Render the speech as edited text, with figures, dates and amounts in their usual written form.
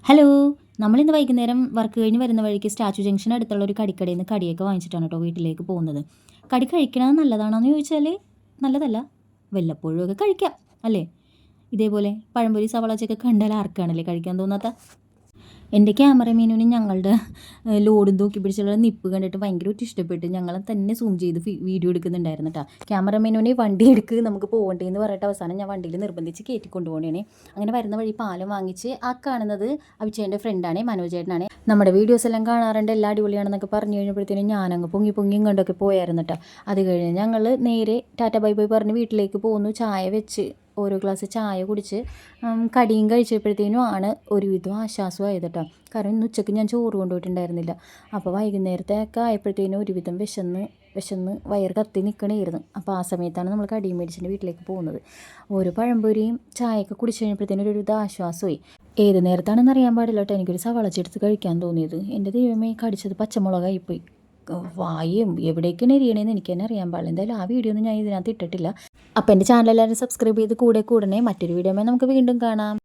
Hello! നമ്മളിന്ന് വൈകുന്നേരം work കഴിഞ്ഞ് വരുന്ന വഴിക്ക് സ്റ്റാച്യു ജംഗ്ഷൻ അടുത്തുള്ള ഒരു കടിക്കടയിൽ നിന്ന് കടിയൊക്കെ വാങ്ങിച്ചിട്ടാണ് കേട്ടോ വീട്ടിലേക്ക് പോകുന്നത്. കടി കഴിക്കണത് നല്ലതാണോ എന്ന് ചോദിച്ചാൽ നല്ലതല്ല. വല്ലപ്പോഴും ഒക്കെ കഴിക്കാം. അല്ലേ? ഇതേപോലെ പഴംപൊരി, സവാള ബജിയൊക്കെ കണ്ടാൽ ആർക്കാണല്ലേ കഴിക്കാൻ തോന്നാത്ത? എൻ്റെ ക്യാമറമാനും ഞങ്ങളുടെ ലോഡും തൂക്കി പിടിച്ചുള്ള നിപ്പ് കണ്ടിട്ട് ഭയങ്കരമായിട്ട് ഇഷ്ടപ്പെട്ട് ഞങ്ങളെ തന്നെ സൂം ചെയ്ത് വീഡിയോ എടുക്കുന്നുണ്ടായിരുന്നു കേട്ടോ. ക്യാമറമാനുവിനെ വണ്ടി എടുക്ക് നമുക്ക് പോകണ്ടേ എന്ന് പറഞ്ഞിട്ട് അവസാനം ഞാൻ വണ്ടിയിൽ നിർബന്ധിച്ച് കയറ്റി കൊണ്ടുപോകണേ. അങ്ങനെ വരുന്ന വഴി പാലം വാങ്ങിച്ച് ആ കാണുന്നത് അഭിഷേൻ്റെ ഫ്രണ്ടാണ്, മനോജേട്ടനാണ്. നമ്മുടെ വീഡിയോസ് എല്ലാം കാണാറുണ്ട്, എല്ലാം അടിപൊളിയാണെന്നൊക്കെ പറഞ്ഞു കഴിഞ്ഞപ്പോഴത്തേനും ഞാനങ്ങ് പൊങ്ങി കണ്ടൊക്കെ പോയായിരുന്നു കേട്ടോ. അത് കഴിഞ്ഞ് ഞങ്ങൾ നേരെ ടാറ്റ ബൈ ബൈ പറഞ്ഞ് വീട്ടിലേക്ക് പോന്നു. ചായ വെച്ച് ഓരോ ഗ്ലാസ് ചായ കുടിച്ച് കടിയും കഴിച്ചപ്പോഴത്തേനും ആണ് ഒരുവിധം ആശ്വാസമായത് കേട്ടോ. കാരണം ഇന്ന് ഉച്ചയ്ക്ക് ഞാൻ ചോറ് കൊണ്ടുപോയിട്ടുണ്ടായിരുന്നില്ല. അപ്പോൾ വൈകുന്നേരത്തൊക്കെ ആയപ്പോഴത്തേനും ഒരുവിധം വിശന്ന് വയറ് കത്തി നിൽക്കണമായിരുന്നു. അപ്പോൾ ആ സമയത്താണ് നമ്മൾ കടിയും മേടിച്ചിട്ട് വീട്ടിലേക്ക് പോകുന്നത്. ഓരോ പഴംപൊരിയും ചായയൊക്കെ കുടിച്ച് കഴിഞ്ഞപ്പോഴത്തേനും ഒരുവിധം ആശ്വാസമായി. ഏത് നേരത്താണെന്ന് അറിയാൻ പാടില്ല കേട്ടോ, എനിക്കൊരു സവാളച്ചെടുത്ത് കഴിക്കാൻ തോന്നിയത്. എൻ്റെ ദൈവമേ, കടിച്ചത് പച്ചമുളകായിപ്പോയി. വായും എവിടേക്കാണ് എരിയണേന്ന് എനിക്ക് തന്നെ അറിയാൻ പാടില്ല. എന്തായാലും ആ വീഡിയോ ഒന്നും ഞാൻ ഇതിനകത്ത് ഇട്ടിട്ടില്ല. അപ്പോൾ എൻ്റെ ചാനൽ എല്ലാവരും സബ്സ്ക്രൈബ് ചെയ്ത് കൂടണേ. മറ്റൊരു വീഡിയോ നമുക്ക് വീണ്ടും കാണാം.